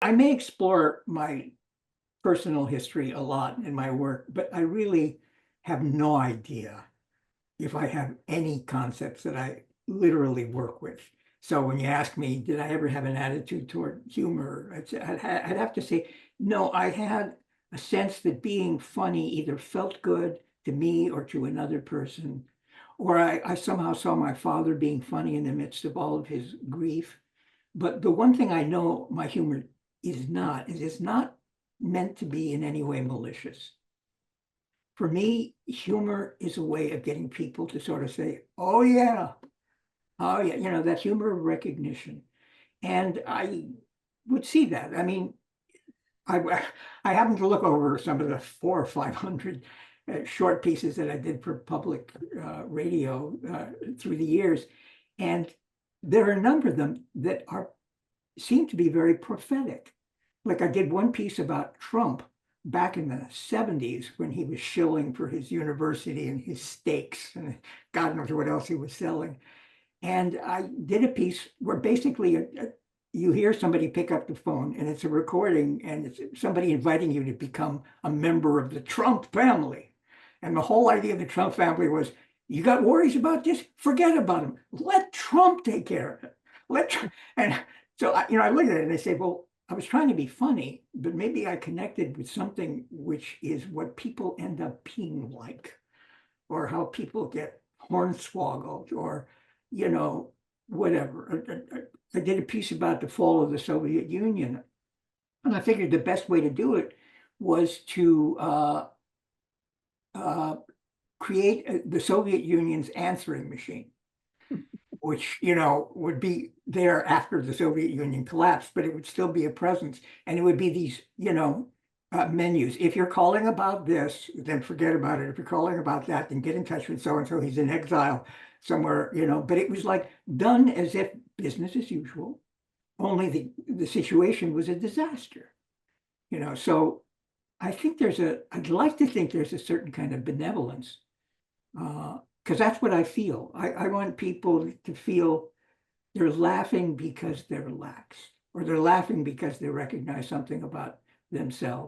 I may explore my personal history a lot in my work, but I really have no idea if I have any concepts that I literally work with. So when you ask me, did I ever have an attitude toward humor? I'd have to say, no, I had a sense that being funny either felt good to me or to another person, or I somehow saw my father being funny in the midst of all of his grief. But the one thing I know my humor is it's not meant to be in any way malicious. For me, humor is a way of getting people to sort of say, oh yeah, that humor of recognition. And I would see that. I mean, I I happened to look over some of the 400 or 500 short pieces that I did for public radio through the years, and there are a number of them that are seem to be very prophetic. Like I did one piece about Trump back in the 70s when he was shilling for his university and his steaks and God knows what else he was selling. And I did a piece where basically you hear somebody pick up the phone and it's a recording and it's somebody inviting you to become a member of the Trump family. And the whole idea of the Trump family was, you got worries about this? Forget about them. Let Trump take care of it. And so I look at it and I say, well, I was trying to be funny, but maybe I connected with something which is what people end up being like, or how people get hornswoggled, or whatever. I did a piece about the fall of the Soviet Union, and I figured the best way to do it was to uh, create the Soviet Union's answering machine, which would be there after the Soviet Union collapsed, but it would still be a presence, and it would be these menus. If you're calling about this, then forget about it. If you're calling about that, then get in touch with so and so. He's in exile somewhere, But it was like done as if business as usual. Only the situation was a disaster, So I think I'd like to think there's a certain kind of benevolence, because that's what I feel. I want people to feel they're laughing because they're relaxed, or they're laughing because they recognize something about themselves.